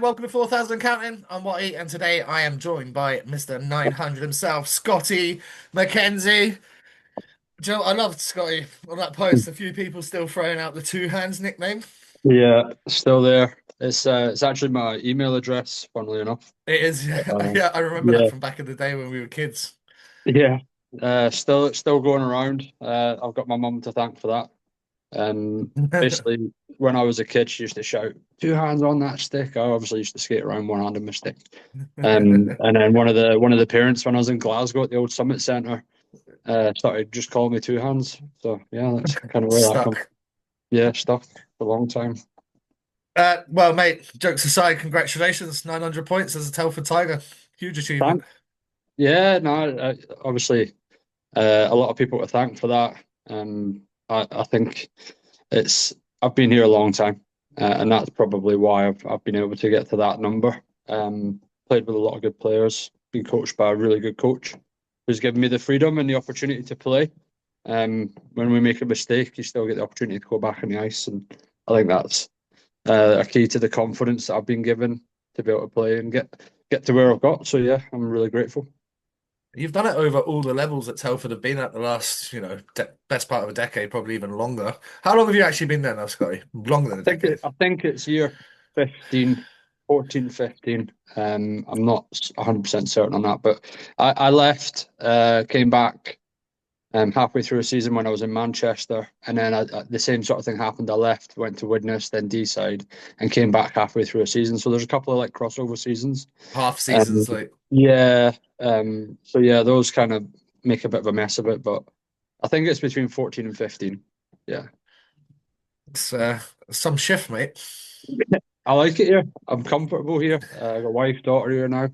welcome to 4,000 Counting. I'm Watty, and today I am joined by Mr. 900 himself, Scotty Mckenzie. Joe, I loved Scotty on that post. A few people still throwing out the two hands nickname. Yeah, still there. It's actually my email address, funnily enough. It is, yeah, Uh, yeah, I remember that yeah, from back in the day when we were kids. yeah. Still going around. I've got my mum to thank for that. Basically, when I was a kid, she used to shout, "Two hands on that stick." I obviously used to skate around one-handed my stick. And then one of the parents, when I was in Glasgow at the old Summit Centre, started just calling me two hands. So yeah, that's kind of where that comes. Stuck. Yeah, stuck for a long time. Well, mate, jokes aside, congratulations, 900 points as a Telford Tiger. Huge achievement. Thanks. Yeah, no, obviously. A lot of people to thank for that. I think it's I've been here a long time, and that's probably why I've been able to get to that number. Played with a lot of good players, been coached by a really good coach who's given me the freedom and the opportunity to play. When we make a mistake, you still get the opportunity to go back on the ice, and I think that's a key to the confidence that I've been given to be able to play and get to where I've got. So yeah, I'm really grateful. You've done it over all the levels that Telford have been at the last, best part of a decade, probably even longer. How long have you actually been there now, Scotty? Longer than a decade. I think it's year 15, 14, 15. I'm not 100% certain on that, but I left, came back halfway through a season when I was in Manchester, and then the same sort of thing happened. I left, went to Widnes, then D-side, and came back halfway through a season. So there's a couple of like crossover seasons. Half Um, seasons, like yeah, so yeah, those kind of make a bit of a mess of it, but I think it's between 14 and 15. Yeah. it's some shift, mate. I like it here. I'm comfortable here. I've got a wife, daughter here now.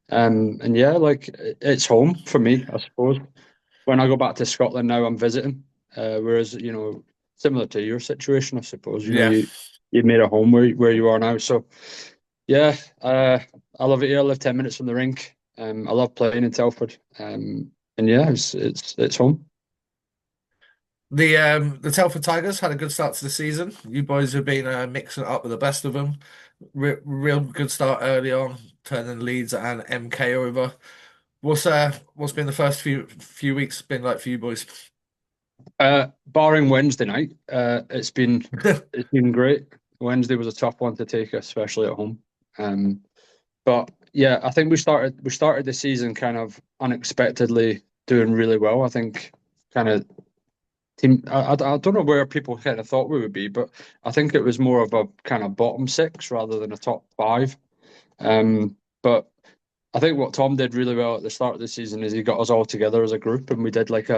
And yeah, like it's home for me, I suppose. When I go back to Scotland now, I'm visiting. Whereas, similar to your situation, I suppose, Yeah. you made a home where you are now. So yeah, I love it here. I live 10 minutes from the rink. I love playing in Telford. And yeah, it's home. The Telford Tigers had a good start to the season. You boys have been mixing it up with the best of them. Real good start early on, turning Leeds and MK over. What's been the first few weeks been like for you boys? Barring Wednesday night, it's been great. Wednesday was a tough one to take, especially at home. Um, but yeah, I think we started the season kind of unexpectedly doing really well. I think kind of team. I don't know where people kind of thought we would be, but I think it was more of a kind of bottom six rather than a top five. But I think what Tom did really well at the start of the season is he got us all together as a group, and we did like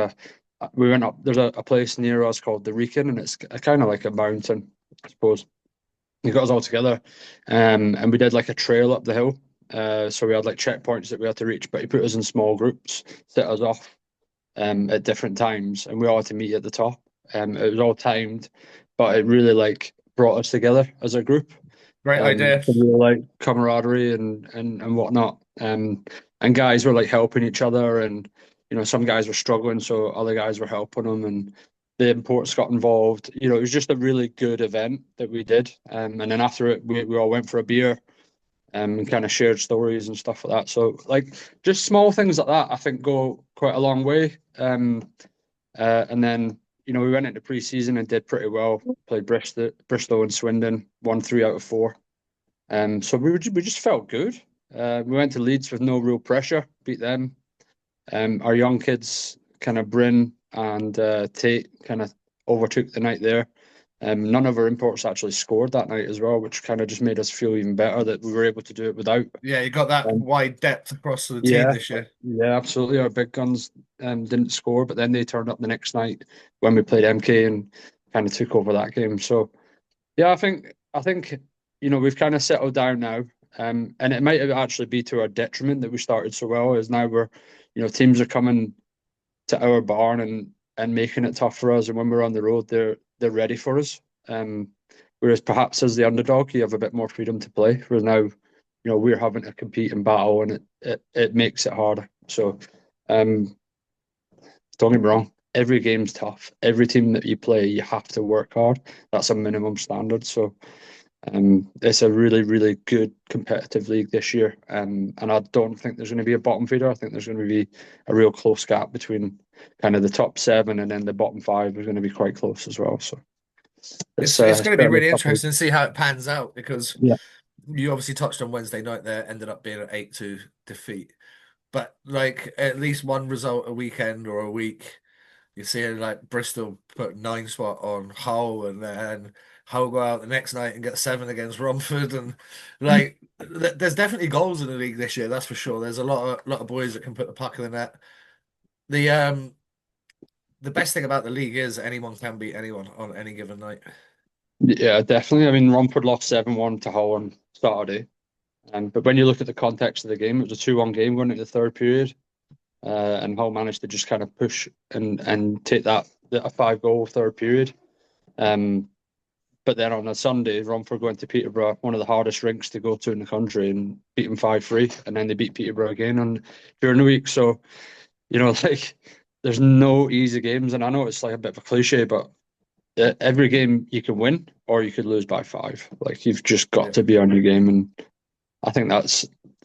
we went up. There's a place near us called the Wrekin, and it's kind of like a mountain, I suppose. He got us all together, and we did like a trail up the hill. So we had like checkpoints that we had to reach, but he put us in small groups, set us off at different times, and we all had to meet at the top. It was all timed, but it really like brought us together as a group. Great idea. We were like camaraderie and whatnot. And guys were like helping each other, and some guys were struggling, so other guys were helping them, and the imports got involved. It was just a really good event that we did. And then after it, we all went for a beer, and kind of shared stories and stuff like that. So like just small things like that, I think go quite a long way. And then we went into pre-season and did pretty well. Played Bristol and Swindon, won 3 out of 4. So we just felt good. We went to Leeds with no real pressure, beat them. Our young kids, kind of Bryn and Tate, kind of overtook the night there. None of our imports actually scored that night as well, which kind of just made us feel even better that we were able to do it without. Yeah, you got that Um, wide depth across the team yeah, this year. yeah, absolutely. Our big guns didn't score, but then they turned up the next night when we played MK and kind of took over that game. So yeah, I think we've kind of settled down now, and it might actually be to our detriment that we started so well. As now we're, teams are coming to our barn and making it tough for us, and when we're on the road, they're ready for us. Whereas perhaps as the underdog, you have a bit more freedom to play. Whereas now, we're having to compete and battle, and it makes it harder. So, um, don't get me wrong. Every game's tough. Every team that you play, you have to work hard. That's a minimum standard. So, It's a really, really good competitive league this year, and I don't think there's going to be a bottom feeder. I think there's going to be a real close gap between kind of the top seven and then the bottom five is going to be quite close as well. So It's it's going to be certainly really a couple. interesting to see how it pans out because Yeah, you obviously touched on Wednesday night there, ended up being an 8-2 defeat. But like at least one result a weekend or a week, you see like Bristol put 9 spot on Hull, and then Hull go out the next night and get 7 against Romford, and like there's definitely goals in the league this year, that's for sure. There's a lot of boys that can put the puck in the net. The um the best thing about the league is anyone can beat anyone on any given night. yeah, definitely. I mean, Romford lost 7-1 to Hull on Saturday, but when you look at the context of the game, it was a 2-1 game going into the third period, and Hull managed to just kind of push and take a 5 goal third period. Um, But then on a Sunday, Romford going to Peterborough, one of the hardest rinks to go to in the country, and beat them 5-3. And then they beat Peterborough again during the week. So, like there's no easy games. And I know it's like a bit of a cliche, but every game you can win or you could lose by 5. Like you've just got Yeah. to be on your game. And I think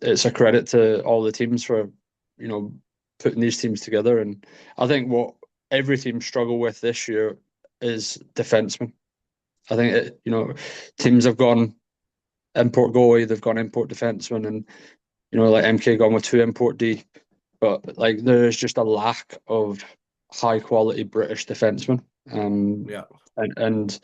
it's a credit to all the teams for, you know, putting these teams together. And I think what every team struggle with this year is defensemen. I think teams have gone import goalie, they've gone import defenseman, and like MK gone with 2 import D. But like there's just a lack of high quality British defensemen. Yeah. And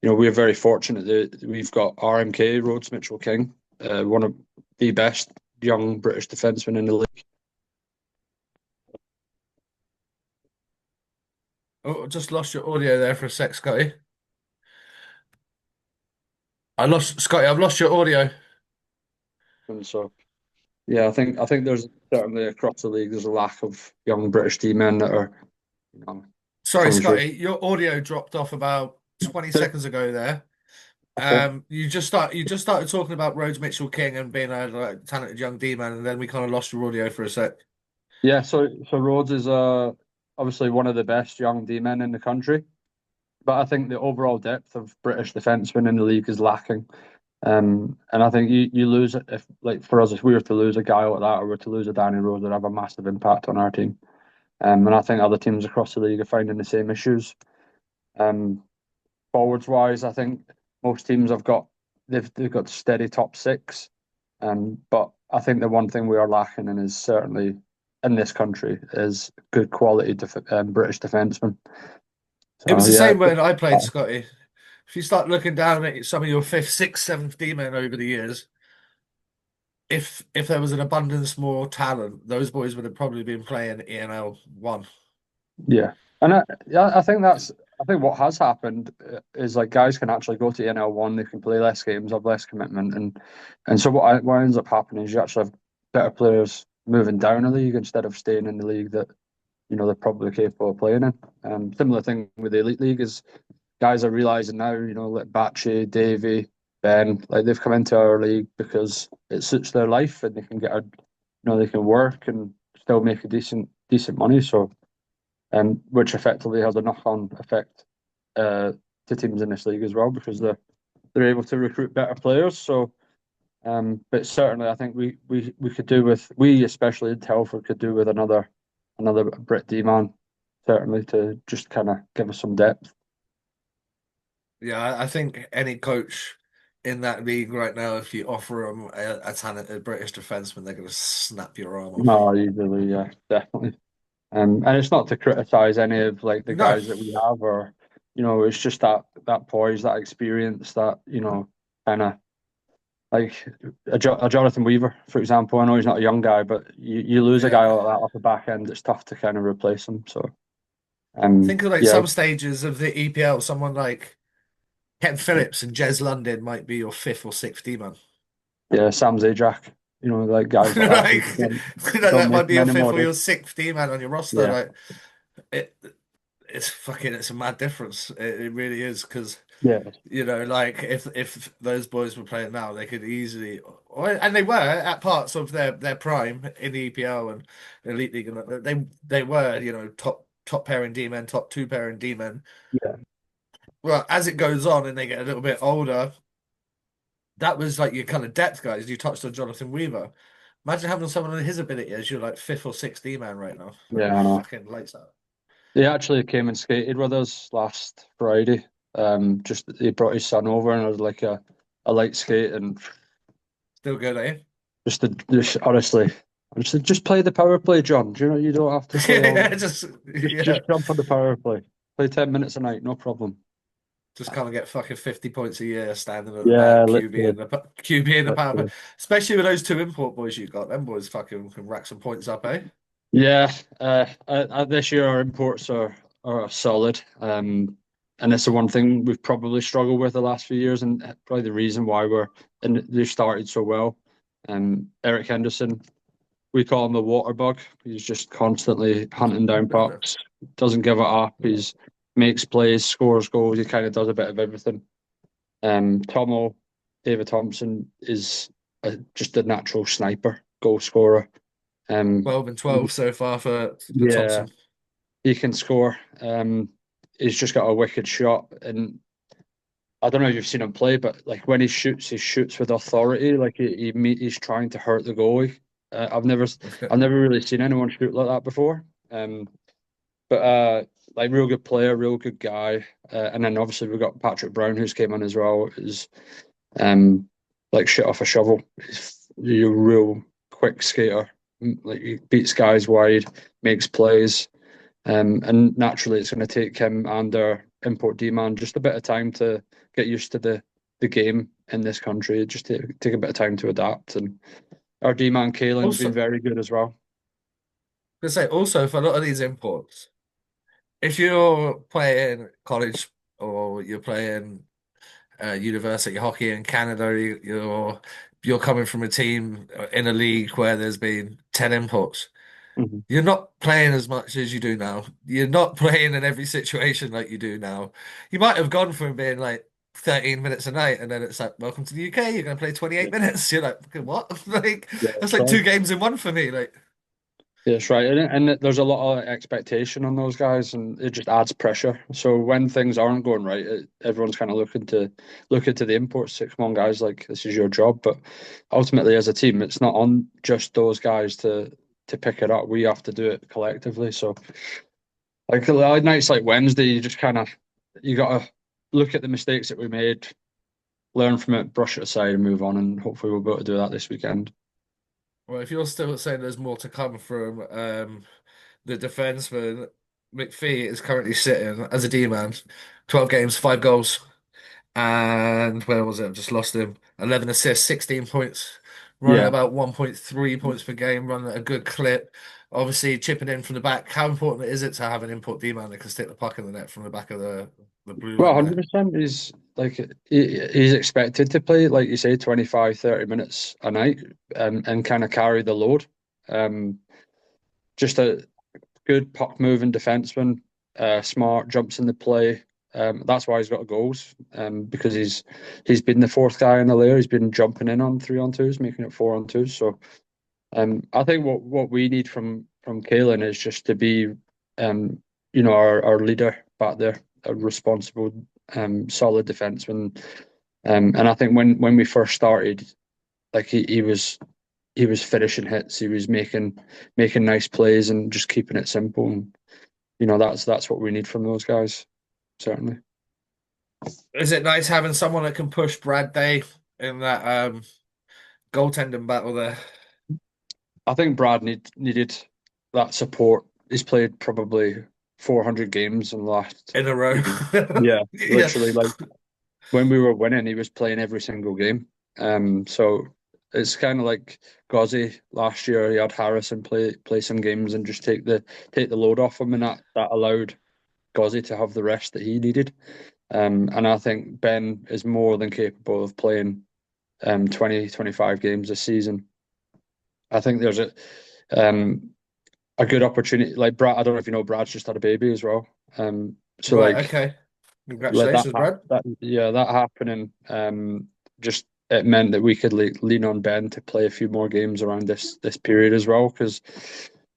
we're very fortunate that we've got RMK Rhodes Mitchell King, one of the best young British defensemen in the league. Oh, just lost your audio there for a sec, Scotty. I've lost your audio. And so yeah, I think there's certainly across the league there's a lack of young British D men that are you know Sorry, coming through. Scotty, your audio dropped off about 20 seconds ago there. Okay. You just started talking about Rhodes Mitchell King and being a like, talented young D man, and then we kind of lost your audio for a sec. Yeah, so Rhodes is obviously one of the best young D men in the country, but I think the overall depth of British defensemen in the league is lacking. And I think you lose it if, like, for us, if we were to lose a guy like that or were to lose a Danny Rose, would have a massive impact on our team. And I think other teams across the league are finding the same issues. Um, Forwards wise, I think most teams they've got steady top six. But I think the one thing we are lacking in is certainly in this country is good quality British defensemen. It was So the yeah, same when I played, Scotty. If you start looking down at some of your fifth, sixth, seventh D men over the years, if there was an abundance more talent, those boys would have probably been playing ENL one. yeah, and I think what has happened is like guys can actually go to NL1, they can play less games, have less commitment, and so what ends up happening is you actually have better players moving down a league instead of staying in the league that they're probably capable of playing in. Similar thing with the elite league is guys are realizing now, like Batchy, Davy, Ben, like they've come into our league because it suits their life and they can they can work and still make a decent money. So, which effectively has a knock-on effect to teams in this league as well because they're able to recruit better players. So, but certainly I think we could do with especially in Telford could do with another Brit D man certainly to just kind of give us some depth. Yeah, I think any coach in that league right now, if you offer them a talented British defenseman, they're going to snap your arm off. No, easily, yeah, definitely. And it's not to criticize any of like the No, guys that we have, or it's just that poise, that experience, that kind of like a Jonathan Weaver, for example. I know he's not a young guy, but you lose a yeah. guy like that off the back end, it's tough to kind of replace him. So, Think of like yeah, some stages of the EPL, someone like Ken Phillips and Jez London might be your fifth or sixth D man. yeah, Sam Zajac, like guys like that who Like don't that make might be them your fifth anymore, or dude. your sixth D man on your roster. Yeah, Like it, it's a mad difference. It really is because yeah, like if those boys were playing now, they could easily, and they were at parts of their prime in the EPL and Elite League, and they were top pairing D men, top two pairing D men. yeah, Well, as it goes on and they get a little bit older, that was like your kind of depth guys. You touched on Jonathan Weaver. Imagine having someone of his ability as your like fifth or sixth D man right now. That'd Yeah, be I know. fucking lights out. He actually came and skated with us last Friday. Just he brought his son over and it was like a light skate and Still good, eh? honestly, just play the power play, John. Do you know you don't have to play all. Yeah, just Just yeah, jump on the power play. Play 10 minutes a night, no problem. just kind of get fucking 50 points a year standing at the Yeah, back, QB literally, in the QB in the power play. literally. Especially with those two import boys you got. Them boys fucking can rack some points up, eh? Yeah, this year our imports are solid. And it's the one thing we've probably struggled with the last few years, and probably the reason why they've started so well. Eric Henderson, we call him the water bug. He's just constantly hunting down pucks, doesn't give it up. He's makes plays, scores goals. He kind of does a bit of everything. Tomo, David Thompson is just a natural sniper, goal scorer. Um, 12 and 12 so far for yeah, Thompson. he can score. He's just got a wicked shot, and I don't know if you've seen him play, but like when he shoots with authority. Like he's trying to hurt the goalie. I've never really seen anyone shoot like that before. But like real good player, real good guy. And then obviously we've got Patrick Brown who's came on as well. Is um like shit off a shovel. He's a real quick skater. Like he beats guys wide, makes plays. And naturally, it's going to take him and our import D-man just a bit of time to get used to the game in this country. Just take a bit of time to adapt. And our D-man Kaelin's been Also, very good as well. to say also for a lot of these imports, if you're playing college or you're playing university hockey in Canada, you're coming from a team in a league where there's been 10 imports. Mhm. You're not playing as much as you do now. You're not playing in every situation like you do now. You might have gone from being like 13 minutes a night, and then it's like, welcome to the UK, you're going to play Yeah, 28 minutes. You're like, "Okay, what?" Like, yeah, that's that's like right. two games in one for me. Like, Yeah, that's right. And there's a lot of expectation on those guys, and it just adds pressure. So when things aren't going right, everyone's kind of looking to the imports. Six one guys like this is your job, but ultimately as a team, it's not on just those guys to pick it up. We have to do it collectively. So like nights like Wednesday, you just kind of you got to look at the mistakes that we made, learn from it, brush it aside, and move on. And hopefully we'll be able to do that this weekend. well, if you're still saying there's more to come from the defenseman, McPhee is currently sitting as a D man, 12 games, 5 goals. And where was it? I've just lost him. 11 assists, 16 points, running Yeah. about 1.3 points per game, running at a good clip. Obviously, chipping in from the back. How important is it to have an import D man that can stick the puck in the net from the back of the blue Well, line there? 100%. He's expected to play, like you say, 25, 30 minutes a night, and kind of carry the load. Um, just a good puck moving defenseman, smart, jumps in the play. That's why he's got goals. Because he's been the fourth guy in the layer. He's been jumping in on 3-on-2s, making it 4-on-2s. So I think what we need from Kalen is just to be our leader back there, a responsible, solid defenseman. And I think when we first started, like he was finishing hits, he was making nice plays and just keeping it simple. And that's what we need from those guys, certainly. Is it nice having someone that can push Brad Day in that goaltending battle there I think Brad needed that support. He's played probably 400 games in the last, in a row? yeah, Yeah. literally like when we were winning, he was playing every single game. So it's kind of like Gozzy last year. He had Harrison play some games and just take the load off him, and that allowed Gozzy to have the rest that he needed. And I think Ben is more than capable of playing 20, 25 games this season. I think there's um, a good opportunity. Like Brad, I don't know if you know, Brad's just had a baby as well. So Right, like okay. let Congratulations, Brad. that happening just it meant that we could lean on Ben to play a few more games around this period as well, because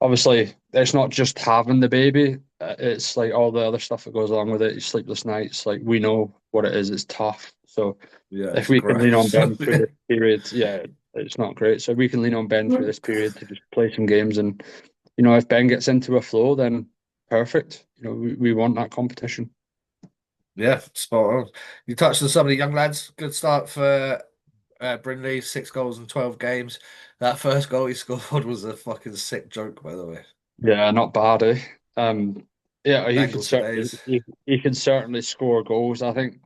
obviously it's not just having the baby, it's like all the other stuff that goes along with it, sleepless nights. Like we know what it is, it's tough. So Yeah, if it's we can lean on gross. Ben through this period, yeah, it's not great. So we can lean on Ben through this period to just play some games, and if Ben gets into a flow, then perfect. We want that competition. Yeah, spot on. You touched on some of the young lads. Good start for Brindley, 6 goals in 12 games. That first goal he scored was a fucking sick joke, by the way. Yeah, not bad, eh? Um, yeah, he could Dangle for certainly days. he can certainly score goals. I think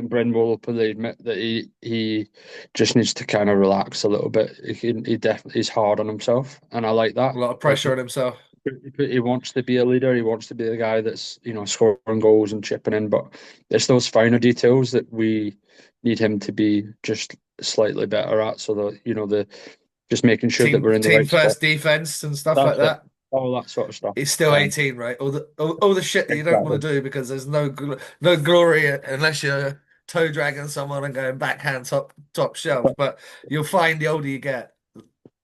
Bryn will openly admit that he just needs to kind of relax a little bit. He definitely is hard on himself, and I like A that. lot of Like pressure on himself. he wants to be a leader. He wants to be the guy that's scoring goals and chipping in. But it's those finer details that we need him to be just slightly better at. So that the just making sure that Team we're in the team right spot. first defense and stuff like That's it. that. All that sort of stuff. He's still Um, 18, right? All the shit that you don't exactly. want to do because there's no glory unless you're toe dragging someone and going backhand top shelf. But you'll find the older you get,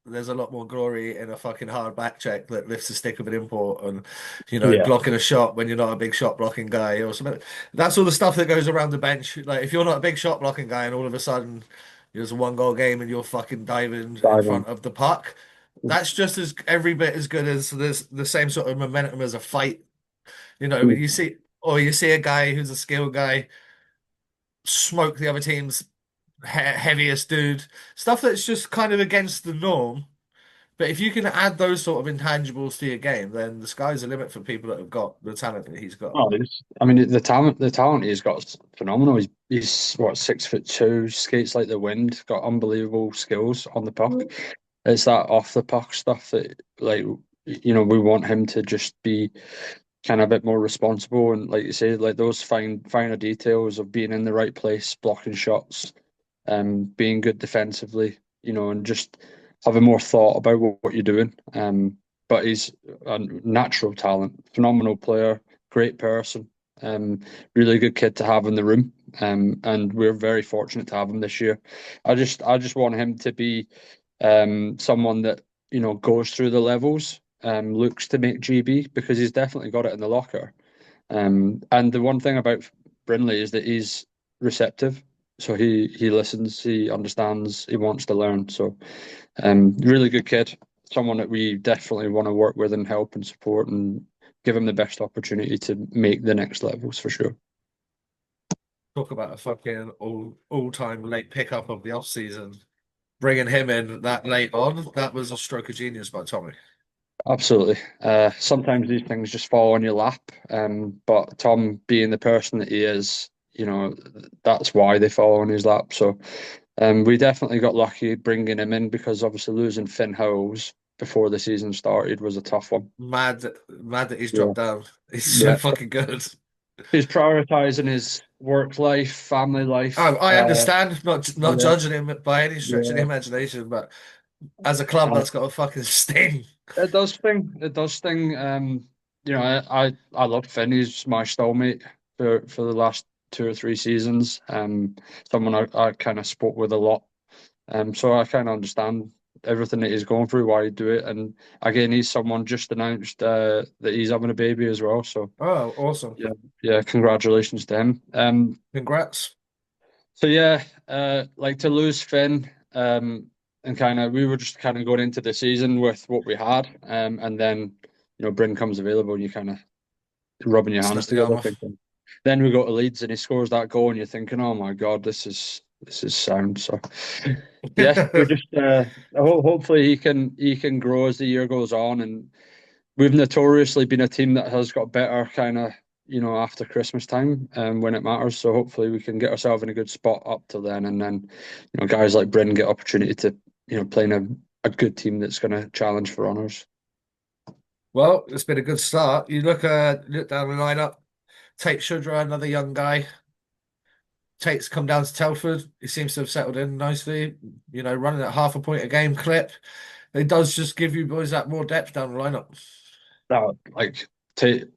there's a lot more glory in a fucking hard back check that lifts the stick of an import and Yeah. blocking a shot when you're not a big shot blocking guy or something. That's all the stuff that goes around the bench. Like if you're not a big shot blocking guy and all of a sudden there's a 1 goal game and you're fucking diving in Diving. front of the puck, that's just as every bit as good as the same sort of momentum as a fight. When you see a guy who's a skilled guy smoke the other team's heaviest dude, stuff that's just kind of against the norm. But if you can add those sort of intangibles to your game, then the sky's the limit for people that have got the talent that he's got. Oh, I mean, the talent he's got is phenomenal. He's what, 6'2", skates like the wind, got unbelievable skills on the puck. It's that off the puck stuff that, like, we want him to just be kind of a bit more responsible, and like you say, like those finer details of being in the right place, blocking shots, being good defensively, and just having more thought about what you're doing. But he's a natural talent, phenomenal player, great person, um, really good kid to have in the room. And we're very fortunate to have him this year. I just want him to be someone that goes through the levels, looks to make GB because he's definitely got it in the locker. And the one thing about Brinley is that he's receptive. So he listens, he understands, he wants to learn. So really good kid, someone that we definitely want to work with and help and support and give him the best opportunity to make the next levels for sure. Talk about a fucking all-time late pickup of the off season. Bringing him in that late on, that was a stroke of genius by Tommy. Absolutely. Sometimes these things just fall on your lap. But Tom, being the person that he is, that's why they fall on his lap. So we definitely got lucky bringing him in because obviously losing Finn Howells before the season started was a tough one. Mad that he's Yeah. dropped down. He's so Yeah. fucking good. He's prioritizing his work life, family life. I understand, not Yeah. judging him by any stretch of the Yeah. imagination, but as a club, that's got a fucking sting. It does sting. It does sting. I love Finn. He's my stallmate for the last 2 or 3 seasons. Someone I kind of spoke with a lot. So I kind of understand everything that he's going through, why he do it. And again, he's someone just announced that he's having a baby as well. So Oh, awesome. yeah, yeah, congratulations to him. Congrats. So yeah, like to lose Finn, and kind of we were just kind of going into the season with what we had, and then Bryn comes available, and you kind of rubbing your hands Snap the together, arm off. thinking. Then we go to Leeds, and he scores that goal, and you're thinking, oh my God, this is sound. So yeah, we just hopefully he can grow as the year goes on, and we've notoriously been a team that has got better kind of after Christmas time when it matters. So hopefully we can get ourselves in a good spot up till then, and then guys like Bryn get opportunity to play in a good team that's going to challenge for honours. Well, it's been a good start. You look down the lineup. Tate Shudra, another young guy. Tate's come down to Telford. He seems to have settled in nicely. Running at half a point a game clip. It does just give you boys that more depth down the lineup. That like to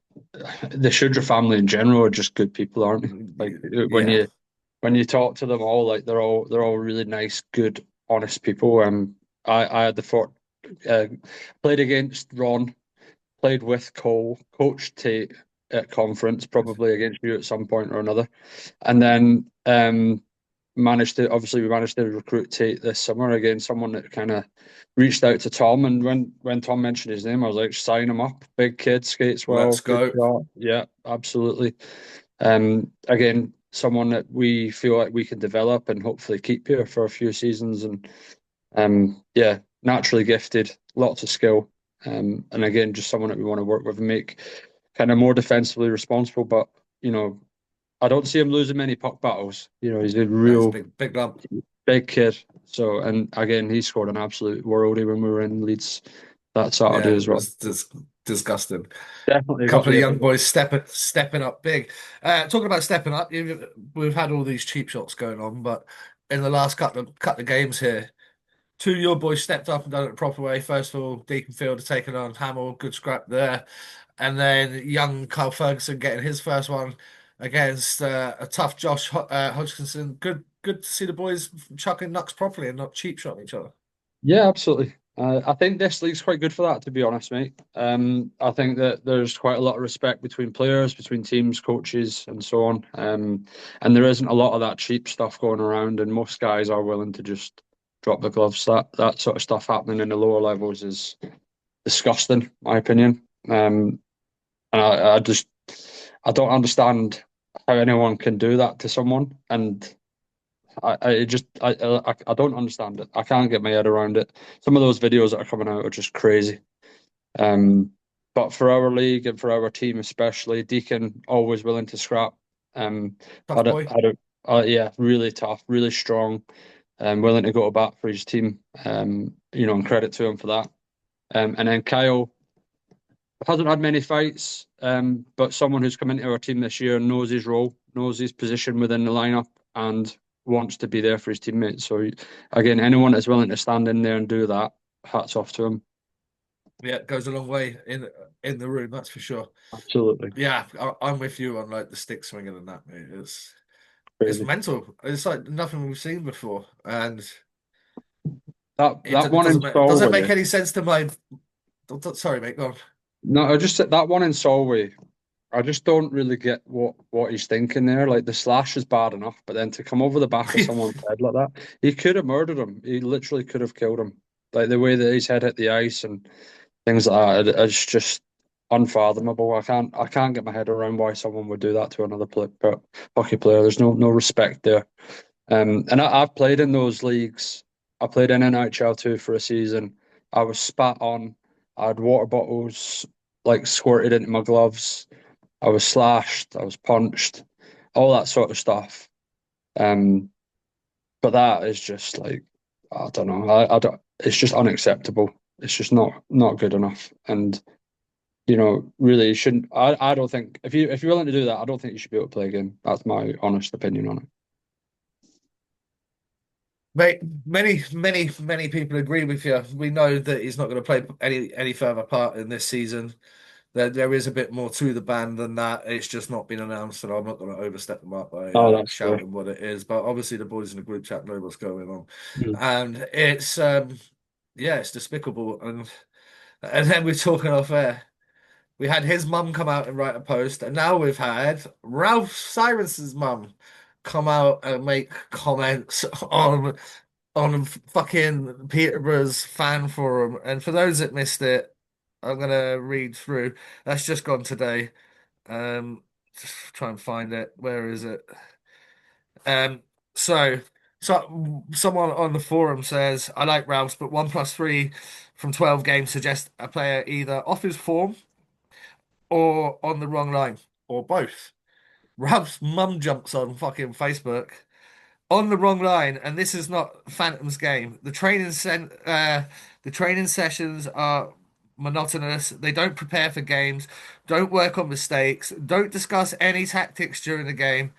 the Shudra family in general are just good people, aren't they? Like when Yeah. you talk to them all, like they're all really nice, good, honest people. I had the fort played against Ron, played with Cole, coached Tate at conference, probably against you at some point or another, and then we managed to recruit Tate this summer again, someone that kind of reached out to Tom, and when Tom mentioned his name, I was like, sign him up. Big kid, skates well, Let's good go. shot. Yeah, absolutely. Again, someone that we feel like we can develop and hopefully keep here for a few seasons, and yeah, naturally gifted, lots of skill, and again, just someone that we want to work with and make kind of more defensively responsible. But you know, I don't see him losing many puck battles. You know, he's a That's real big lump. big kid. So, and again, he scored an absolute worldie when we were in Leeds that Saturday Yeah, as it well. was just disgusting. Definitely got Couple of the young boys stepping up big. Talking about stepping up, we've had all these cheap shots going on, but in the last couple of games here, two of your boys stepped up and done it the proper way. First of all, Deacon Field taking on Hamill, good scrap there, and then young Kyle Ferguson getting his first one against a tough Hodgkinson. Good to see the boys chucking knucks properly and not cheap shotting each other. Yeah, absolutely. I think this league's quite good for that, to be honest, mate. I think that there's quite a lot of respect between players, between teams, coaches, and so on. And there isn't a lot of that cheap stuff going around, and most guys are willing to just drop the gloves. That sort of stuff happening in the lower levels is disgusting, in my opinion. And I don't understand how anyone can do that to someone, and I don't understand it. I can't get my head around it. Some of those videos that are coming out are just crazy. Um, but for our league and for our team especially, Deacon always willing to scrap. Um, Tough boy. yeah, really tough, really strong, and willing to go to bat for his team. You know, and credit to him for that. And then Kyle hasn't had many fights, but someone who's come into our team this year knows his role, knows his position within the lineup, and wants to be there for his teammates. So again, anyone that's willing to stand in there and do that, hats off to him. Yeah, it goes a long way in the room, that's for sure. Absolutely Yeah, I'm with you on like the stick swinging and that, mate. It's crazy. mental. It's like nothing we've seen before, and That it one in doesn't Solway. make any sense to my. Sorry, mate. Go on. No, I just said that one in Solway. I just don't really get what he's thinking there. Like the slash is bad enough, but then to come over the back of someone's head like that, he could have murdered him. He literally could have killed him. Like the way that his head hit the ice and things like that, it's just unfathomable. I can't get my head around why someone would do that to another hockey player. There's no respect there. And I've played in those leagues. I played in NHL too for a season. I was spat on. I had water bottles like squirted into my gloves. I was slashed. I was punched. All that sort of stuff. Um, but that is just like I don't know. I don't. It's just unacceptable. It's just not good enough. And you know, really, you shouldn't. I don't think if you're willing to do that, I don't think you should be able to play again. That's my honest opinion on it. Mate, many people agree with you. We know that he's not going to play any further part in this season. There is a bit more to the ban than that. It's just not been announced, and I'm not going to overstep them up by Oh, that's fair. shouting what it is. But obviously, the boys in the group chat know what's going on, Mm. and it's yeah, it's despicable. And then we're talking off air. We had his mum come out and write a post, and now we've had Ralph Sirens's mum come out and make comments on fucking Peterborough's fan forum. And for those that missed it, I'm gonna read through. That's just gone today. Just try and find it. Where is it? Um, so someone on the forum says, I like Ralph's, but 1+3 from 12 games suggests a player either off his form or on the wrong line, or both. Ralph's mum jumps on fucking Facebook on the wrong line, and this is not Phantom's game. The training sessions are monotonous. They don't prepare for games, don't work on mistakes, don't discuss any tactics during the game.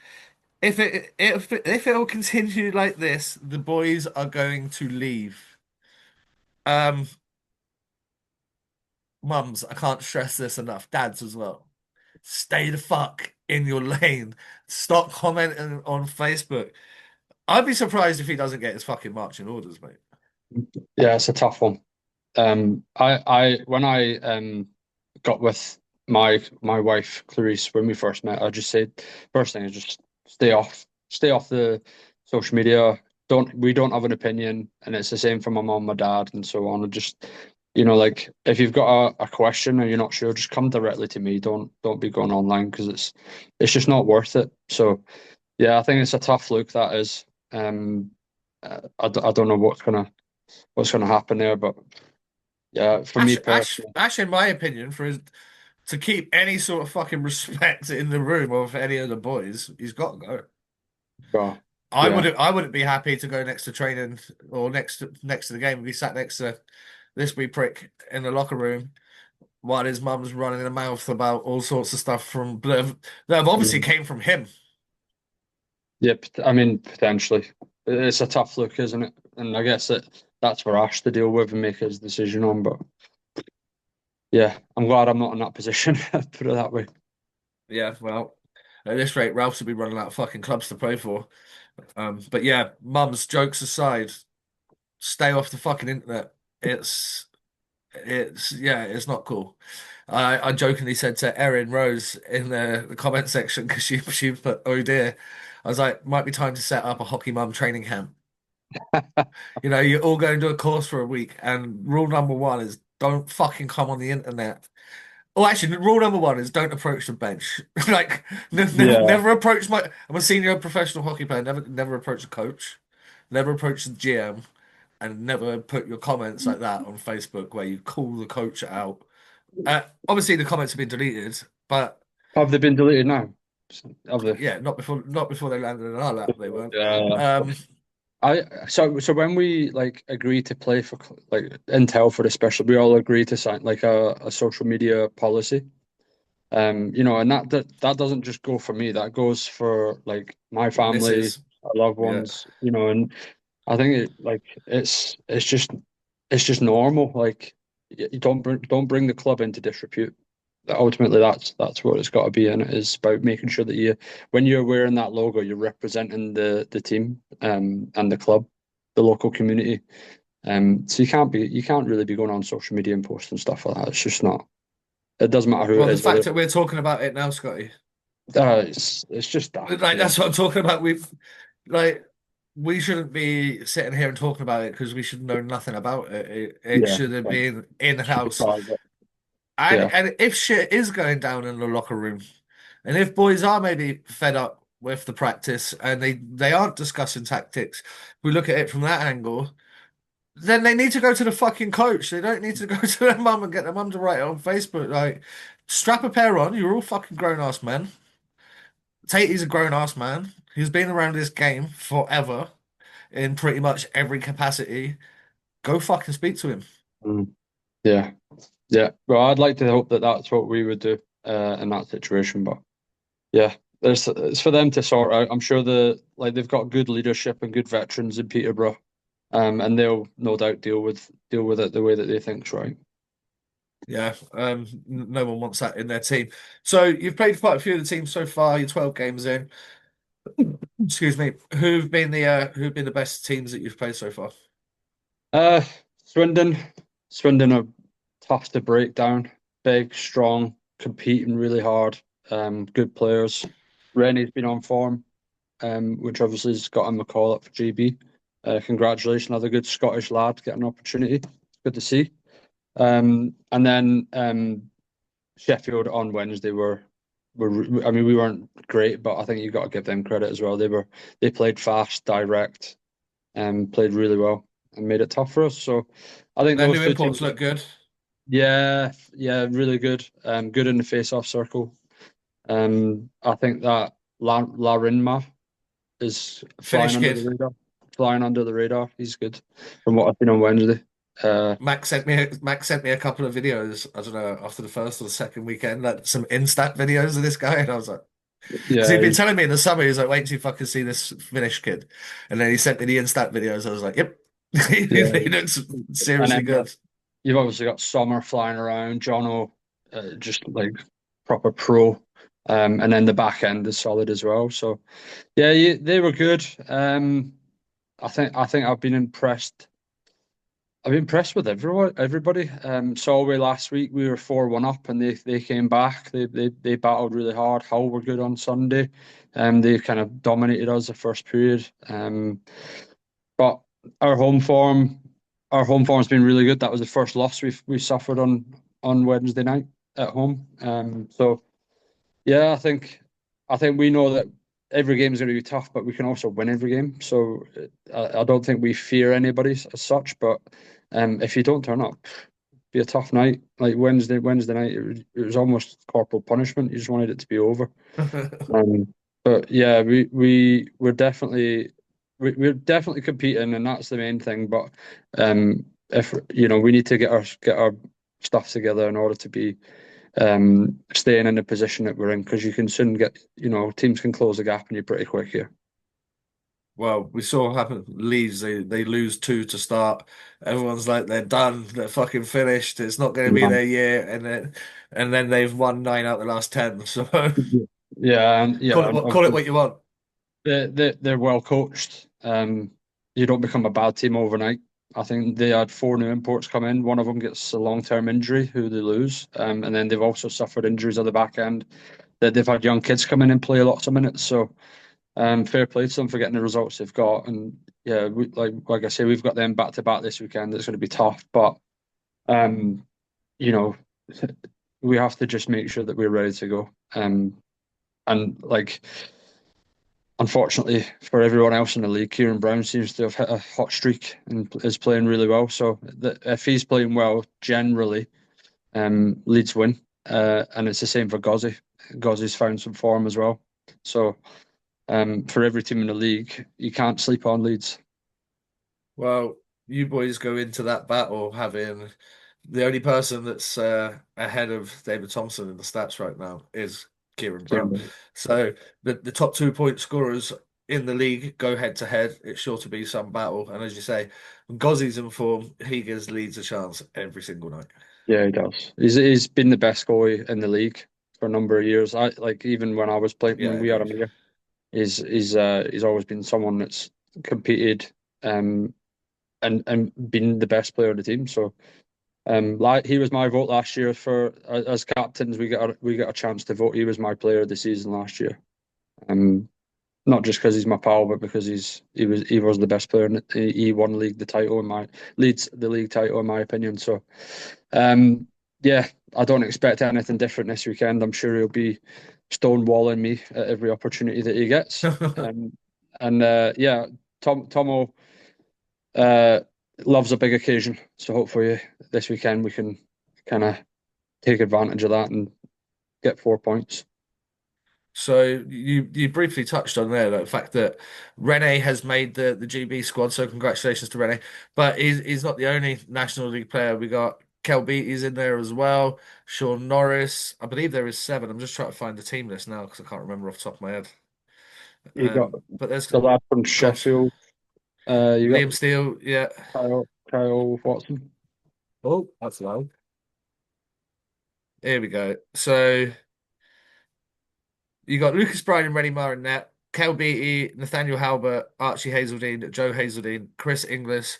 If it will continue like this, the boys are going to leave. Um, Mums, I can't stress this enough. Dads as well. Stay the fuck in your lane. Stop commenting on Facebook. I'd be surprised if he doesn't get his fucking marching orders, mate. Yeah, it's a tough one. When I got with my wife Clarice when we first met, I just said first thing is just stay off social media. We don't have an opinion, and it's the same for my mom, my dad, and so on. And just like if you've got a question and you're not sure, just come directly to me. Don't be going online because it's just not worth it. So yeah, I think it's a tough look that is. I don't know what's gonna happen there, but yeah, for me personally, Ash, in my opinion, to keep any sort of fucking respect in the room of any of the boys, he's got to go. well, yeah, I wouldn't be happy to go next to training or next to the game if he sat next to this wee prick in the locker room while his mum's running her mouth about all sorts of stuff that have obviously mm, came from him. yeah. I mean, potentially, it's a tough look, isn't it? And I guess that's for Ash to deal with and make his decision on. But yeah, I'm glad I'm not in that position. Put it that way. Yeah, well, at this rate, Ralphs will be running out of fucking clubs to play for. But yeah, mum's jokes aside, stay off the fucking internet. It's not cool. I jokingly said to Erin Rose in the comment section because she put, oh dear. I was like, might be time to set up a hockey mum training camp. You're all going to do a course for a week, and rule number one is don't fucking come on the internet. Oh, actually, rule number one is don't approach the bench. Like, Yeah. never approach my. I'm a senior professional hockey player. Never approach the coach. Never approach the GM, and never put your comments like that on Facebook where you call the coach out. Obviously, the comments have been deleted, but Have they been deleted now? Have they? yeah, not before they landed in our lap. They weren't. Yeah. Um, So when we like agree to play for like in Telford especially, we all agree to sign like a social media policy. And that doesn't just go for me, that goes for like my this family, is our loved yeah. ones, and I think it's just normal. Like you don't bring the club into disrepute. Ultimately, that's what it's got to be, and it is about making sure that when you're wearing that logo, you're representing the team, and the club, the local community. So you can't really be going on social media and posting stuff like that. It's just not. It doesn't matter who Well, it the is, whether fact that we're talking about it now, Scotty, it's just daft. like Yeah, that's what I'm talking about. Like we shouldn't be sitting here and talking about it because we should know nothing about it. It yeah, should have yeah. been Should be in-house. private. And Yeah. and if shit is going down in the locker room, and if boys are maybe fed up with the practice and they aren't discussing tactics, we look at it from that angle, then they need to go to the fucking coach. They don't need to go to their mum and get their mum to write it on Facebook. Like, strap a pair on. You're all fucking grown ass men. Tatey's a grown ass man. He's been around this game forever in pretty much every capacity. Go fucking speak to him. Mm. Yeah. Yeah. Well, I'd like to hope that that's what we would do in that situation, but yeah, it's for them to sort out. I'm sure they've got good leadership and good veterans in Peterborough, and they'll no doubt deal with it the way that they think's right. Yeah, no one wants that in their team. So you've played quite a few of the teams so far. You're 12 games in. Excuse me. Who've been the best teams that you've played so far? Uh, Swindon, Swindon are tough to break down. Big, strong, competing really hard. Good players. Rennie's been on form, which obviously has got him a call up for GB. Congratulations, another good Scottish lad getting an opportunity. Good to see. And then Sheffield on Wednesday were I mean we weren't great, but I think you've got to give them credit as well. They played fast, direct, and played really well and made it tough for us. So I think Their those new two imports teams, look good. yeah, yeah, really good. Good in the face-off circle. I think that Larinma is Finnish kid. flying under the radar. He's good from what I've seen on Wednesday. Uh, Max sent me a couple of videos. I don't know after the first or the second weekend, like some instat videos of this guy, and I was like, because he'd yeah, been telling me in the summer, he was like, wait till you fucking see this Finnish kid, and then he sent me the instat videos. I was like, yep, he yeah, looks and seriously then good. you've obviously got Sommer flying around, Jono, just like proper pro. And then the back end is solid as well. So yeah, they were good. I think I've been impressed I've been impressed with everybody. Solway last week we were 4-1 up, and they came back. They battled really hard. Hull were good on Sunday. They kind of dominated us the first period. But our home form, our home form's been really good. That was the first loss we suffered on Wednesday night at home. So yeah, I think we know that every game is going to be tough, but we can also win every game. So I don't think we fear anybody as such. But if you don't turn up, be a tough night. Like Wednesday night, it was almost corporal punishment. You just wanted it to be over. Um, but yeah, we're definitely competing, and that's the main thing. But if we need to get our stuff together in order to be staying in the position that we're in, because you can soon get, teams can close the gap on you pretty quick here. Well, we saw what happened. Leeds, they lose two to start. Everyone's like they're done, they're fucking finished. It's not going to be Um, their year, and then they've won 9 out of the last 10. So yeah, and call yeah, it and what obviously you want. they're well coached. You don't become a bad team overnight. I think they had four new imports come in. One of them gets a long-term injury, who they lose, and then they've also suffered injuries at the back end. That they've had young kids come in and play lots of minutes. So fair play to them for getting the results they've got. And yeah, like I say, we've got them back to back this weekend. It's going to be tough, but um, you know, we have to just make sure that we're ready to go. And like, unfortunately for everyone else in the league, Kieran Brown seems to have hit a hot streak and is playing really well. So if he's playing well, generally, Leeds win. And it's the same for Gozzi. Gozzi's found some form as well. So for every team in the league, you can't sleep on Leeds. Well, you boys go into that battle having the only person that's ahead of David Thompson in the stats right now is Kieran Brown. Kieran. So the top 2 point scorers in the league go head to head. It's sure to be some battle. And as you say, when Gozzi's in form, he gives Leeds a chance every single night. Yeah, he does. He's been the best goalie in the league for a number of years. I like even when I was playing Yeah, when I we had agree. him here. He's always been someone that's competed um and been the best player of the team. So like he was my vote last year for as captains. We get a chance to vote. He was my player of the season last year. Um, Not just because he's my pal, but because he was the best player. And he won leads the league title in my opinion. So um, yeah, I don't expect anything different this weekend. I'm sure he'll be stonewalling me at every opportunity that he gets. And yeah, Tomo uh, loves a big occasion. So hopefully this weekend we can kind of take advantage of that and get 4 points. So you briefly touched on there the fact that Rene has made the GB squad. So congratulations to Rene. But he's not the only National League player. We got Kel Beattie's in there as well. Sean Norris. I believe there is 7. I'm just trying to find the team list now because I can't remember off the top of my head. You got But there's the lad from got Sheffield. You got Liam Steele. Yeah. Kyle Watson. Oh, that's loud. Here we go. So you got Lucas Bryan and Rennie Maher in net. Kel Beattie, Nathaniel Halbert, Archie Hazeldine, Joe Hazeldine, Chris Inglis.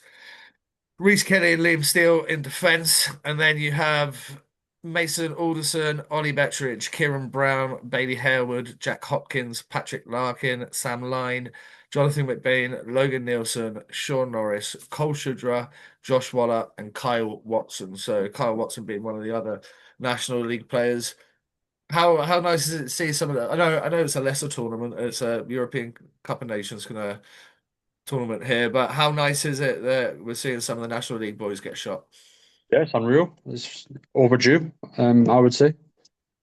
Reece Kelly and Liam Steele in defence. And then you have Mason Alderson, Ollie Bettridge, Kieran Brown, Bailey Harewood, Jack Hopkins, Patrick Larkin, Sam Lyne, Jonathan McBain, Logan Nielsen, Sean Norris, Cole Shudra, Josh Waller, and Kyle Watson. So Kyle Watson being one of the other National League players. How nice is it to see some of that? I know it's a lesser tournament. It's a European Cup of Nations kind of tournament here, but how nice is it that we're seeing some of the National League boys get shot? Yeah, it's unreal. It's overdue, I would say.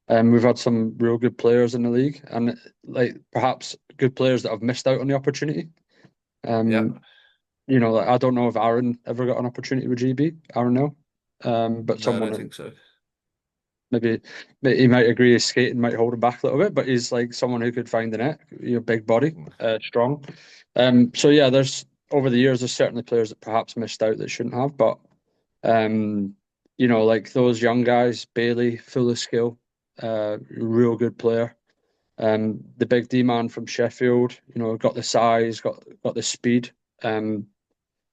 We've had some real good players in the league, and like perhaps good players that have missed out on the opportunity. Yeah. Um, like, I don't know if Aaron ever got an opportunity with GB. Aaron, no. But No, I someone don't that think so. maybe he might agree his skating might hold him back a little bit, but he's like someone who could find the net. Big body, strong. So yeah, there's over the years there's certainly players that perhaps missed out that shouldn't have, but um, like those young guys, Bailey, full of skill, real good player. The big D man from Sheffield, got the size, got the speed.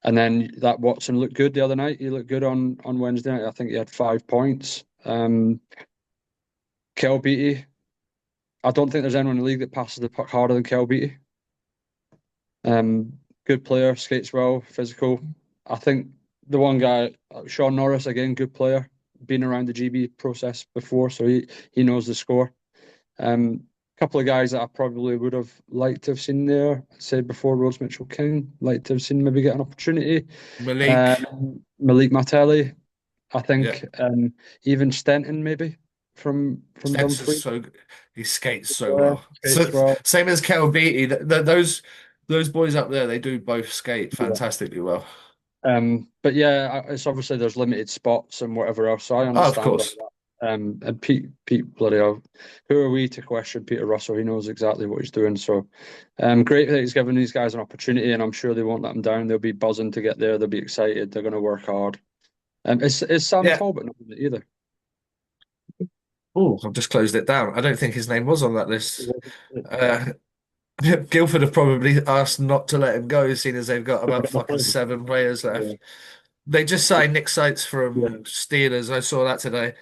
And then that Watson looked good the other night. He looked good on Wednesday night. I think he had 5 points. Kel Beattie. I don't think there's anyone in the league that passes the puck harder than Kel Beattie. Good player, skates well, physical. I think the one guy, Sean Norris, again, good player, been around the GB process before, so he knows the score. Couple of guys that I probably would have liked to have seen there. I said before, Rose Mitchell King, like to have seen maybe get an opportunity. Malik, Malik Matelli, I yeah, think, even Stenton maybe from Stents is Dumfries. so good. He skates so well. Skates So well. same as Kel Beattie. Those boys up there, they do both skate Yeah. fantastically well. But yeah, it's obviously there's limited spots and whatever else, so I Oh, of understand all course. that. And Pete, bloody hell, who are we to question Peter Russell? He knows exactly what he's doing. So, great that he's giving these guys an opportunity, and I'm sure they won't let them down. They'll be buzzing to get there. They'll be excited. They're going to work hard. Is Sam Yeah. Talbot not in it either? Oh, I've just closed it down. I don't think his name was on that He list. wasn't. Uh, Guildford have probably asked not to let him go, seeing as they've got Have about they not fucking played him? 7 players Yeah, left. They just signed Nick Seitz yeah, from Steelers. I saw that today.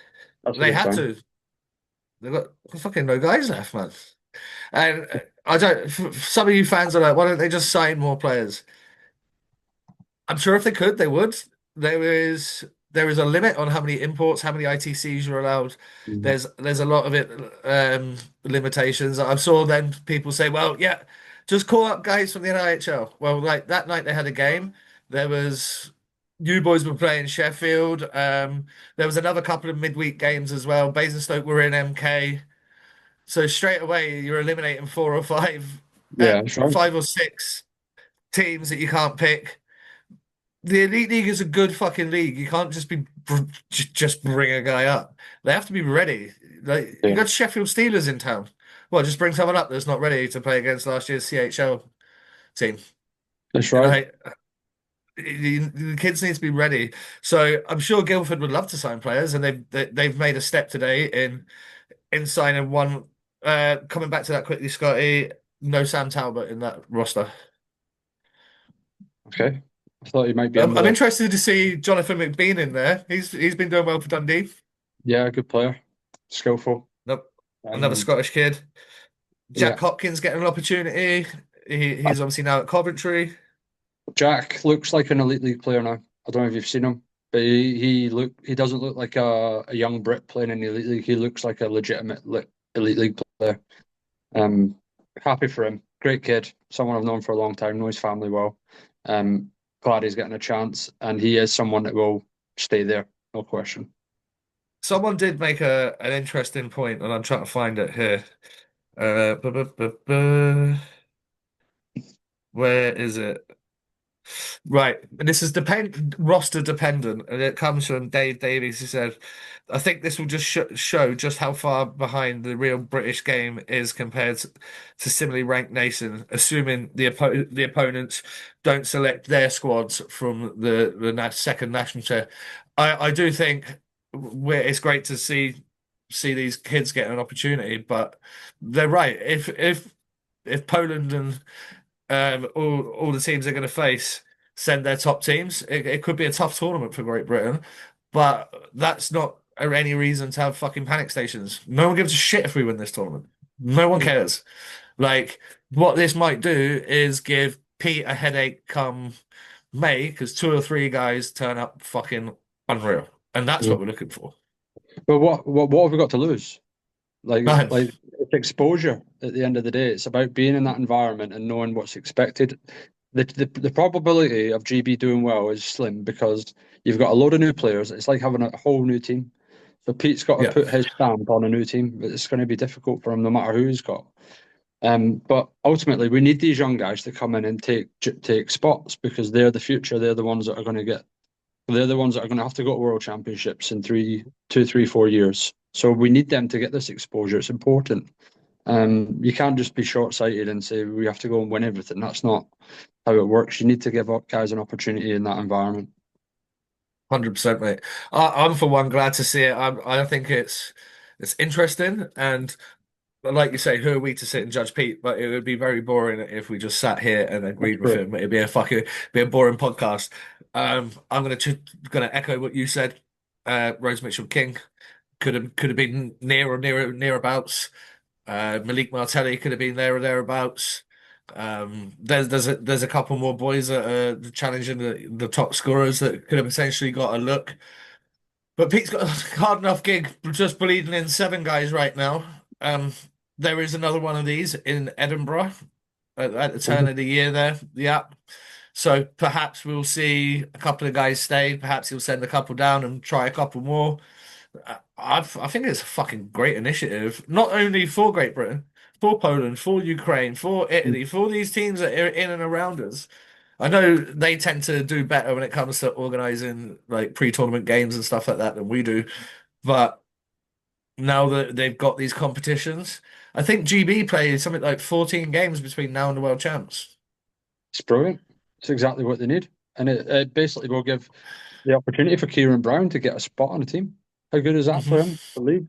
that's a They good had sign. to. They've got fucking no guys left, man. And I don't. Some of you fans are like, why don't they just sign more players? I'm sure if they could, they would. There is there is a limit on how many imports, how many ITCs you're allowed. Mhm. There's a lot of it limitations. I saw then people say, well, yeah, just call up guys from the NIHL. Well, like that night they had a game. There was you boys were playing Sheffield. There was another couple of midweek games as well. Basingstoke were in MK. So straight away you're eliminating four or five, Yeah, that's right. 5 or 6 teams that you can't pick. The Elite League is a good fucking league. You can't just just bring a guy up. They have to be ready. Like you Yeah, got Sheffield Steelers in town. Well, just bring someone up that's not ready to play against last year's CHL team. that's You know, right. the kids need to be ready. So I'm sure Guildford would love to sign players, and they've made a step today in signing one. Coming back to that quickly, Scotty. No Sam Talbot in that roster. Okay. I thought he might be in with I'm a interested to see Jonathan McBean in there. He's been doing well for Dundee. yeah, good player, skillful. Nope. Another Um, Scottish kid. yeah, Jack Hopkins getting an opportunity. He's obviously now at Coventry. Jack looks like an elite league player now. I don't know if you've seen him, but he doesn't look like a young Brit playing in the elite league. He looks like a legitimate elite league player. Um, Happy for him. Great kid. Someone I've known for a long time. Know his family well. Um, Glad he's getting a chance, and he is someone that will stay there, no question. Someone did make an interesting point, and I'm trying to find it here. Where is it? Right, and this is depend roster dependent, and it comes from Dave Davies. He said, "I think this will just show just how far behind the real British game is compared to similarly ranked nation, assuming the opponents don't select their squads from the second national chair." I do think it's great to see these kids get an opportunity, but they're right. If Poland and all the teams they're going to face send their top teams. It could be a tough tournament for Great Britain, but that's not any reason to have fucking panic stations. No one gives a shit if we win this tournament. No one cares. Like, what this might do is give Pete a headache come May because 2 or 3 guys turn up fucking unreal. And that's Yeah. what we're looking for. But what have we got to lose? Man, It's exposure at the end of the day. It's about being in that environment and knowing what's expected. The probability of GB doing well is slim because you've got a load of new players. It's like having a whole new team. So Pete's got to yeah, put his stamp on a new team. It's going to be difficult for him no matter who he's got. But ultimately, we need these young guys to come in and take spots because they're the future. They're the ones that are going to get. They're the ones that are going to have to go to World Championships in 2, 3, 4 years. So we need them to get this exposure. It's important. You can't just be short-sighted and say we have to go and win everything. That's not how it works. You need to give guys an opportunity in that environment. 100%, mate. I'm for one glad to see it. I think it's interesting and like you say, who are we to sit and judge Pete? But it would be very boring if we just sat here and That's agreed with true. him. It'd be a fucking be a boring podcast. I'm gonna echo what you said. Rose Mitchell King could have been nearabouts. Malik Martelli could have been there or thereabouts. There's a couple more boys that are challenging the top scorers that could have potentially got a look. But Pete's got a hard enough gig just bleeding in seven guys right now. Um, there is another one of these in Edinburgh at the turn of the year there. Yeah. So perhaps we'll see a couple of guys stay. Perhaps he'll send a couple down and try a couple more. I think it's a fucking great initiative, not only for Great Britain, for Poland, for Ukraine, for Italy, for these teams that are in and around us. I know they tend to do better when it comes to organizing like pre-tournament games and stuff like that than we do. But now that they've got these competitions, I think GB plays something like 14 games between now and the World Champs. It's brilliant. It's exactly what they need. And it basically will give the opportunity for Kieran Brown to get a spot on the team. How good is that for Hmm. him to leave?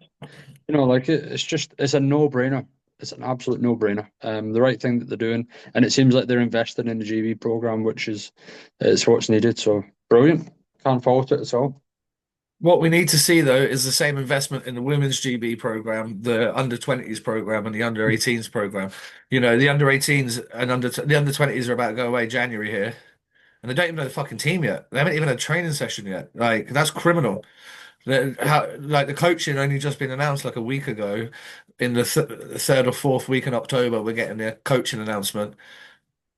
Like it's a no-brainer. It's an absolute no-brainer. The right thing that they're doing, and it seems like they're investing in the GB program, which is what's needed. So brilliant. Can't fault it at all. What we need to see though is the same investment in the women's GB program, the under 20s program, and the under 18s program. The under 18s and the under 20s are about to go away January here, and they don't even know the fucking team yet. They haven't even had a training session yet. Like that's criminal. Like the coaching only just been announced like a week ago. In the third or fourth week in October, we're getting the coaching announcement.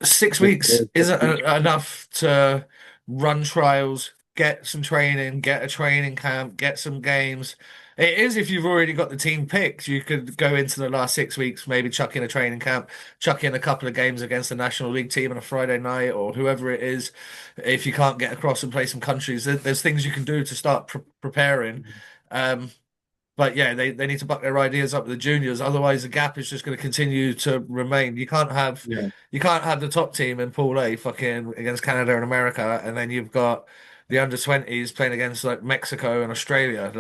6 weeks isn't enough to run trials, get some training, get a training camp, get some games. It is if you've already got the team picked. You could go into the last 6 weeks, maybe chuck in a training camp, chuck in a couple of games against the National League team on a Friday night or whoever it is. If you can't get across and play some countries, there's things you can do to start preparing. Um, but yeah, they need to buck their ideas up with the juniors. Otherwise, the gap is just going to continue to remain. Yeah. You can't have the top team in Pool A fucking against Canada and America, and then you've got the under 20s playing against like Mexico and Australia.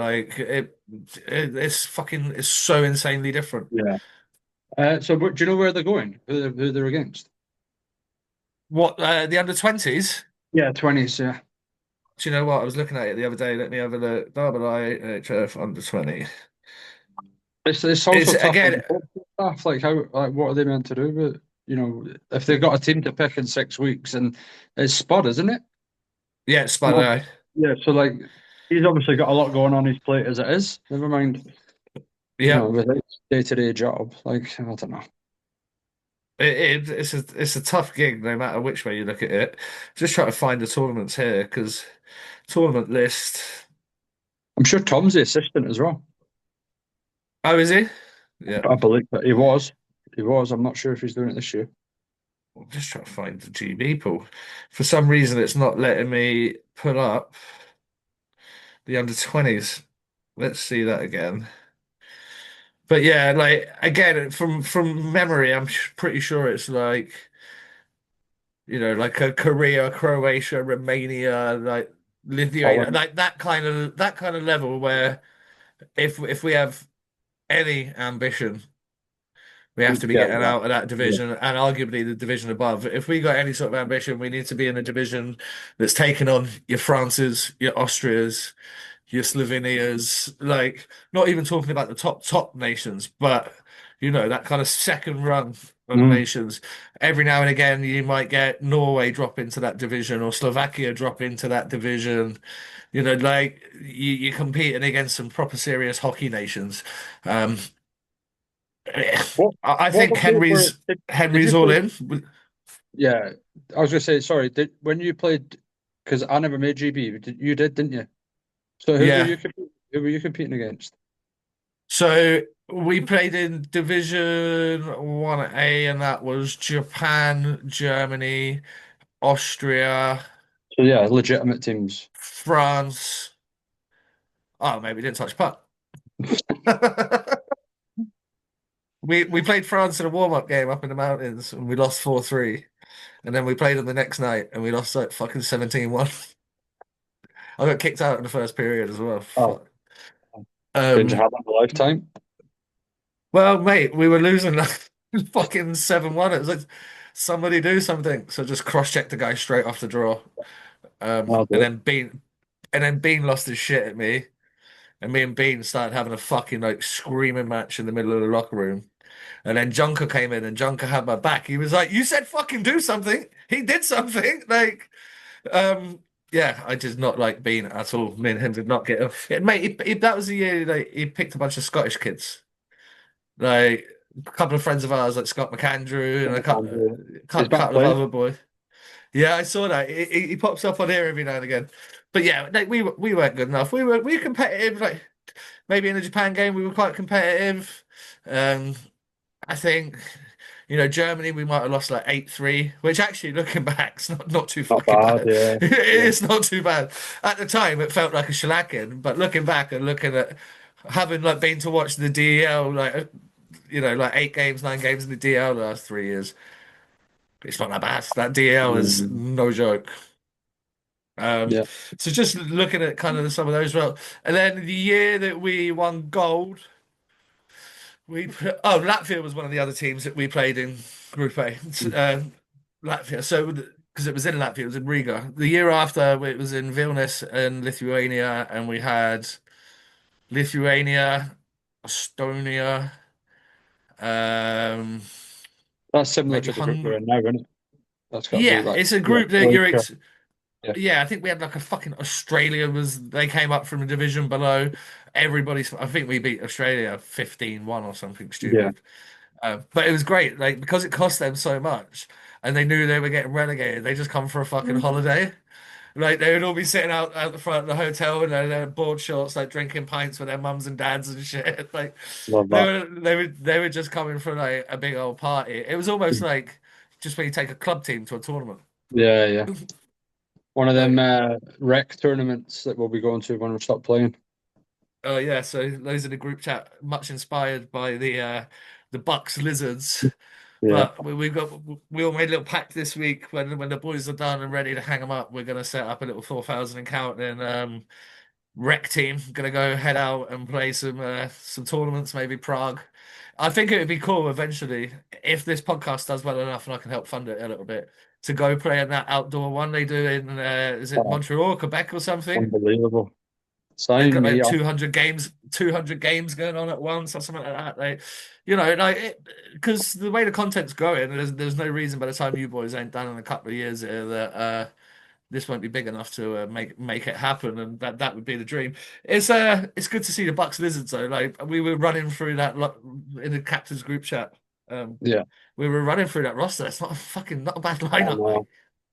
It's so insanely different. Yeah. So, do you know where they're going? Who they're against? What the under 20s? Yeah, 20s. Yeah. Do you know what? I was looking at it the other day. Let me have a look. Double IHF under 20. It's It's also tough on again, the coaching staff. Like what are they meant to do? But if they've got a team to pick in 6 weeks, and it's Spud, isn't it? yeah, Spud No. Eye. Yeah. So he's obviously got a lot going on his plate as it is. Never mind, Yeah. with his day-to-day job. I don't know. It's a tough gig no matter which way you look at it. Just try to find the tournaments here because tournament list. I'm sure Tom's the assistant as well. Oh, is he? Yeah. I believe that he was. He was. I'm not sure if he's doing it this year. I'm just trying to find the GB pool. For some reason, it's not letting me pull up the under 20s. Let's see that again. But yeah, like again, from memory, pretty sure it's like like a Korea, Croatia, Romania, like Lithuania, Holland. like that kind of level where if we have any ambition, we have to be Yeah. getting out of that Yeah. division and arguably the division above. If we got any sort of ambition, we need to be in a division that's taken on your Frances, your Austrias, your Slovenias, like not even talking about the top nations, but that kind of second run of Mm. nations. Every now and again, you might get Norway drop into that division or Slovakia drop into that division. Like you're competing against some proper serious hockey nations. Um, What I what think about you over? Did Henry's you all play? in. Yeah, I was gonna say sorry. When you played? Because I never made GB. You did, didn't you? So Yeah. who were you competing against? So we played in Division 1A, and that was Japan, Germany, Austria, So yeah, legitimate teams. France. Oh, maybe we didn't touch puck. We played France in a warm-up game up in the mountains and we lost 4-3. And then we played them the next night and we lost like fucking 17-1. I got kicked out in the first period as well. Oh, Fuck. didn't you Um, have that in a lifetime? Well, mate, we were losing like fucking 7-1. It was like somebody do something. So just cross-check the guy straight off the draw. I'll And do then Bean lost his shit at me. And me and Bean started having a fucking like screaming match in the middle of the locker room. And then Junker came in and Junker had my back. He was like, "You said fucking do something." He did something. Like, um, yeah, I did not like Bean at all. Me and him did not get on. Yeah, mate, that was the year like he picked a bunch of Scottish kids. Like a couple of friends of ours, like Scott McAndrew and a couple, it. He's back couple of playing. other boys. Yeah, I saw that. He pops up on here every now and again. But yeah, like we weren't good enough. We were competitive. Like maybe in the Japan game we were quite competitive. Um, I think Germany we might have lost like 8-3, which actually looking back, it's not too Not fucking bad, bad. yeah. Yeah. It's not too bad. At the time, it felt like a shellacking, but looking back and looking at having like been to watch the DEL like like 8 games, 9 games in the DL the last 3 years. It's not that bad. That DL is Mm, no joke. Um, yeah. so just looking at kind of some of those, well, and then the year that we won gold, Latvia was one of the other teams that we played in Group A. Latvia. So because it was in Latvia, it was in Riga. The year after, it was in Vilnius and Lithuania, and we had Lithuania, Estonia, um, That's similar maybe to the group we're Hungary. in now, isn't it? That's got to be Yeah, like, it's a yeah, group that Croatia. Yeah. yeah, I think we had like a fucking Australia they came up from a division below. I think we beat Australia 15-1 or something Yeah. stupid. But it was great, like because it cost them so much and they knew they were getting relegated, they just come for a fucking holiday. Like they would all be sitting out the front of the hotel in their board shorts, like drinking pints with their mums and dads and shit. Like Love that. they were just coming for like a big old party. It was almost like just when you take a club team to a tournament. Yeah, yeah. One of them Like rec tournaments that we'll be going to when we stop playing. oh yeah, so those in the group chat, much inspired by the Bucks Lizards. Yeah. But we all made a little pact this week when the boys are done and ready to hang them up. We're gonna set up a little 4,000 and counting rec team. Gonna go head out and play some tournaments, maybe Prague. I think it would be cool eventually if this podcast does well enough and I can help fund it a little bit to go play in that outdoor one they do in is it Oh, Montreal, Quebec or something? unbelievable. They've Sign got me like up. 200 games going on at once or something like that. Like because the way the content's going, there's no reason by the time you boys ain't done in a couple of years here that this won't be big enough to make it happen, and that would be the dream. It's good to see the Bucks Lizards though. Like we were running through that in the captain's group chat. Um, Yeah. we were running through that roster. It's not a bad I lineup, mate. know.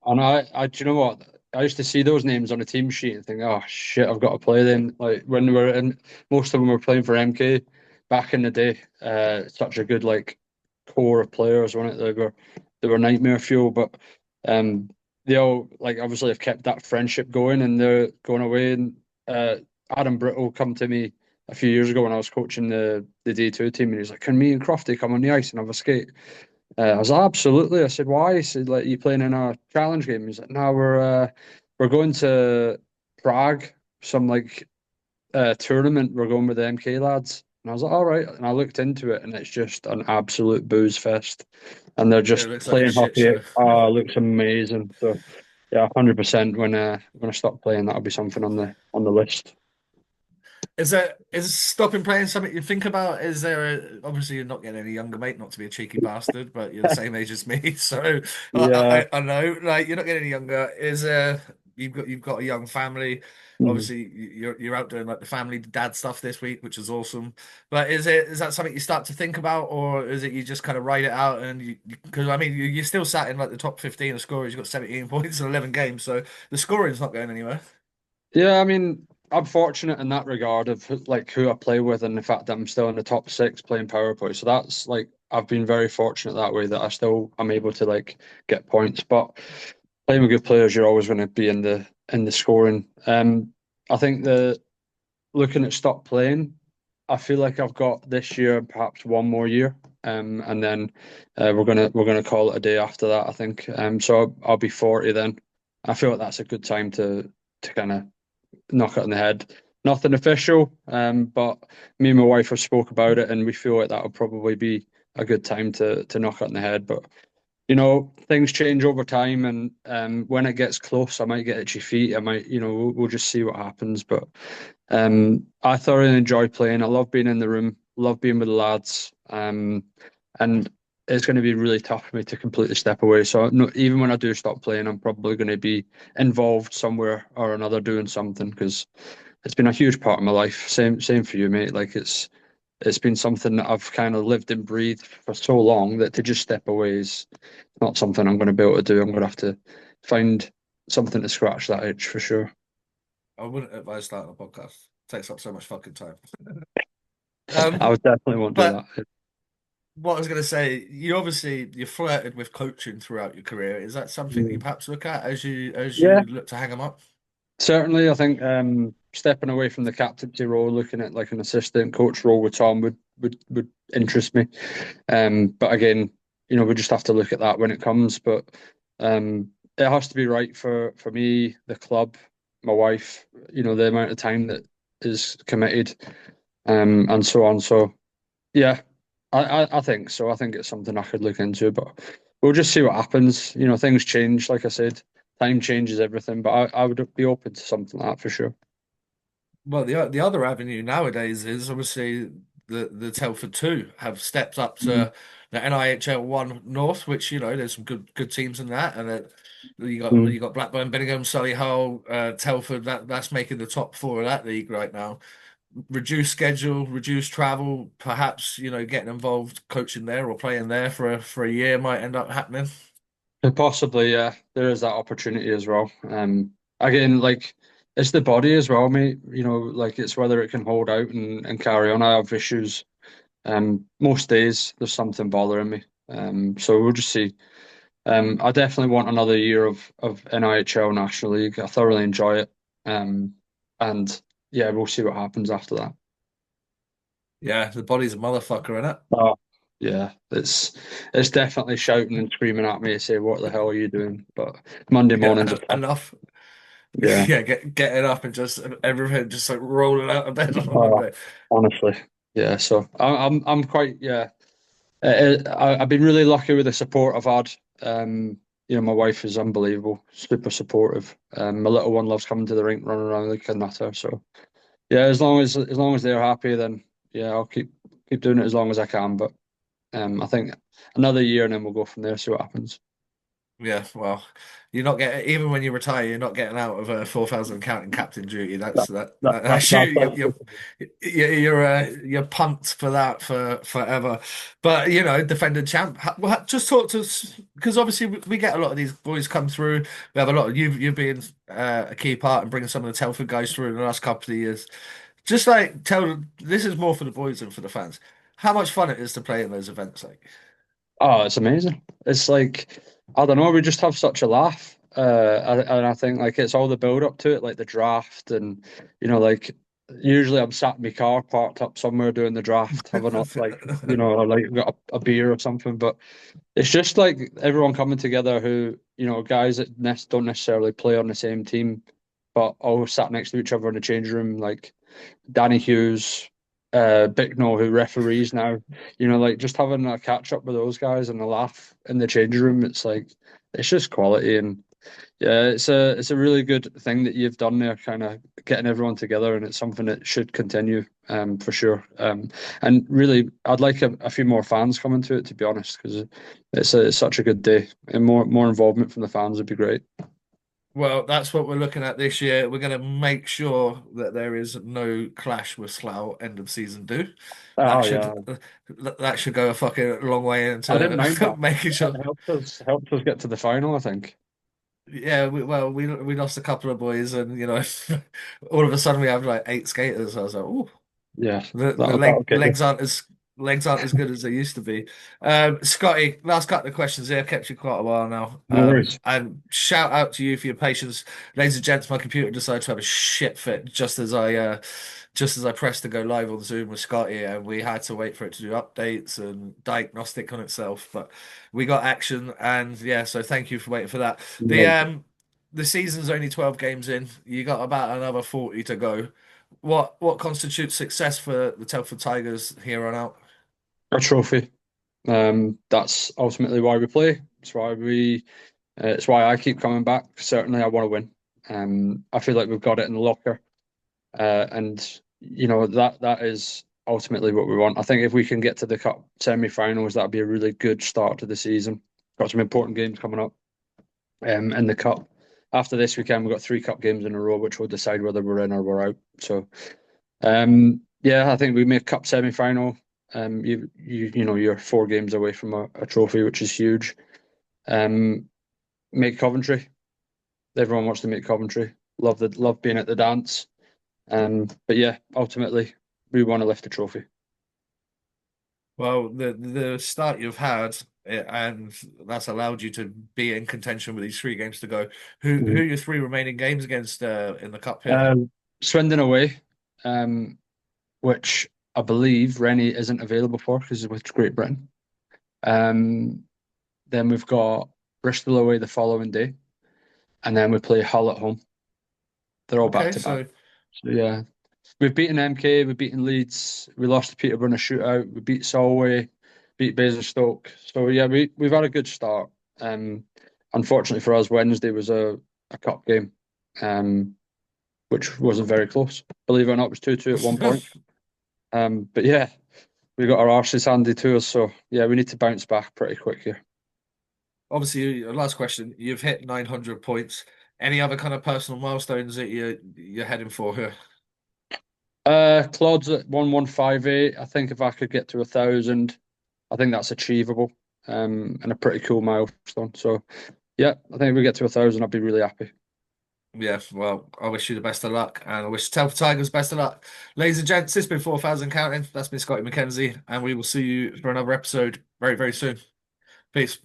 And do you know what? I used to see those names on a team sheet and think, oh shit, I've got to play them. Like when we were in, most of them were playing for MK back in the day. Such a good like core of players, weren't it? They were nightmare fuel, but um, they all like obviously have kept that friendship going, and they're going away. And uh, Adam Brittle come to me a few years ago when I was coaching the D2 team, and he was like, "Can me and Crofty come on the ice and have a skate?" I was like, absolutely. I said, why? He said, like, you playing in a challenge game? He's like, no, we're going to Prague, some like tournament. We're going with the MK lads. And I was like, all right. And I looked into it, and it's just an absolute booze fest. And they're Yeah, it just looks like a playing shit hockey. show. Oh, it looks amazing. So yeah, 100% when I stop playing, that'll be something on the list. Is stopping playing something you think about? Obviously you're not getting any younger, mate, not to be a cheeky bastard, but you're the same age as me, so Yeah. I know, like you're not getting any younger. You've got a young family. Mhm. Obviously you're out doing like the family dad stuff this week, which is awesome. But is that something you start to think about, or is it you just kind of write it out and because I mean you're still sat in like the top 15 of scorers. You've got 17 points in 11 games, so the scoring's not going anywhere. Yeah, I mean, I'm fortunate in that regard of like who I play with and the fact that I'm still in the top six playing power play. So that's like I've been very fortunate that way that I still am able to like get points. But playing with good players, you're always going to be in the scoring. I think the looking at stop playing, I feel like I've got this year perhaps one more year. And then we're gonna call it a day after that, I think. So I'll be 40 then. I feel like that's a good time to kind of knock it on the head. nothing official. But me and my wife have spoke about it, and we feel like that would probably be a good time to knock it on the head. But things change over time, and when it gets close, I might get itchy feet. I might, we'll just see what happens. But I thoroughly enjoy playing. I love being in the room, love being with the lads. And it's going to be really tough for me to completely step away. So no, even when I do stop playing, I'm probably going to be involved somewhere or another doing something because it's been a huge part of my life. Same for you, mate. Like it's been something that I've kind of lived and breathed for so long that to just step away is not something I'm going to be able to do. I'm going to have to find something to scratch that itch for sure. I wouldn't advise starting a podcast. It takes up so much fucking time. I Um, would definitely won't do but that. what I was going to say, you flirted with coaching throughout your career. Is that something that you Mm. perhaps look at as you Yeah, look to hang them up? certainly. I think stepping away from the captaincy role, looking at like an assistant coach role with Tom would interest me. But again, we just have to look at that when it comes. But it has to be right for me, the club, my wife. The amount of time that is committed, and so on. So yeah, I think so. I think it's something I could look into, but we'll just see what happens. Things change. Like I said, time changes everything. But I would be open to something like that for sure. Well, the other avenue nowadays is obviously the Telford two have stepped up Mm. to the NIHL one North, which there's some good teams in that, and Mm. you got Blackburn, Binningham, Solihull, Telford. That's making the top four of that league right now. Reduced schedule, reduced travel, perhaps getting involved coaching there or playing there for a year might end up happening. Possibly, yeah. There is that opportunity as well. Again, like it's the body as well, mate. Like it's whether it can hold out and carry on. I have issues. Most days there's something bothering me. So we'll just see. I definitely want another year of NIHL National League. I thoroughly enjoy it. And yeah, we'll see what happens after that. Yeah, the body's a motherfucker in it. Oh, yeah, it's definitely shouting and screaming at me to say, "What the hell are you doing?" But Monday mornings are Yeah, tough. enough. Yeah. Yeah, getting up and just everything just like rolling out of bed on a Oh, Monday. honestly, yeah. So I'm quite yeah. I've been really lucky with the support I've had. My wife is unbelievable, super supportive. My little one loves coming to the rink, running around like a nutter. So yeah, as long as they're happy, then yeah, I'll keep doing it as long as I can. But I think another year and then we'll go from there, see what happens. Yeah, well, you're not getting even when you retire, you're not getting out of a 4,000 counting captain duty. That, That's you. that's You're pumped for that for forever. But defending champ. Just talk to us because obviously we get a lot of these boys come through. We have a lot of you've been a key part in bringing some of the Telford guys through in the last couple of years. Just like tell this is more for the boys than for the fans. How much fun it is to play in those events, like. Oh, it's amazing. It's like, I don't know, we just have such a laugh. And I think like it's all the build up to it, like the draft and like usually I'm sat in my car parked up somewhere doing the draft, having like got a beer or something. But it's just like everyone coming together who, guys that don't necessarily play on the same team, but all sat next to each other in the change room, like Danny Hughes, Bicknell, who referees now, like just having a catch up with those guys and a laugh in the change room. It's like it's just quality, and yeah, it's a really good thing that you've done there, kind of getting everyone together, and it's something that should continue, for sure. And really, I'd like a few more fans coming to it, to be honest, because it's such a good day, and more involvement from the fans would be great. Well, that's what we're looking at this year. We're going to make sure that there is no clash with Slough end of season do. That Oh should yeah, that should go a fucking long way I didn't into mind that. making sure. It helped us get to the final, I think. Yeah, we lost a couple of boys, and all of a sudden we have like eight skaters. I was like, oh, Yeah, the that'll get you. legs aren't as good as they used to be. Scotty, last couple of questions here. I've kept you quite a while now. No worries. And shout out to you for your patience, ladies and gents. My computer decided to have a shit fit just as I pressed to go live on Zoom with Scotty, and we had to wait for it to do updates and diagnostic on itself. But we got action, and yeah, so thank you for waiting for that. No The worries. um the season's only 12 games in. You got about another 40 to go. What constitutes success for the Telford Tigers here on out? A trophy. That's ultimately why we play. It's why I keep coming back. Certainly, I want to win. I feel like we've got it in the locker, and that is ultimately what we want. I think if we can get to the cup semi-finals, that'd be a really good start to the season. Got some important games coming up, in the cup. After this weekend, we've got three cup games in a row, which will decide whether we're in or we're out. So, yeah, I think we make cup semi-final. You're 4 games away from a trophy, which is huge. Um, Make Coventry. Everyone wants to make Coventry. Love being at the dance. But yeah, ultimately, we want to lift the trophy. Well, the start you've had, and that's allowed you to be in contention with these 3 games to go. Who are Mhm. your 3 remaining games against in the cup here? Swindon away, um, which I believe Rennie isn't available for because he's with Great Britain. Um, then we've got Bristol away the following day, and then we play Hull at home. They're all back Okay, to back. so So yeah, we've beaten MK, we've beaten Leeds, we lost to Peterborough in a shootout, we beat Solway, beat Basingstoke. So yeah, we've had a good start. Um, Unfortunately for us, Wednesday was a cup game, um, which wasn't very close. Believe it or not, it was 2-2 at one point. But yeah, we got our arses handy to us. So yeah, we need to bounce back pretty quick here. obviously, last question. You've hit 900 points. Any other kind of personal milestones that you're heading for here? Claude's at 1158. I think if I could get to 1,000, I think that's achievable. And a pretty cool milestone. So yeah, I think if we get to 1,000, I'd be really happy. Yeah, well, I wish you the best of luck, and I wish Telford Tigers best of luck. Ladies and gents, it's been 4,000 counting. That's been Scotty Mckenzie, and we will see you for another episode very, very soon. Peace.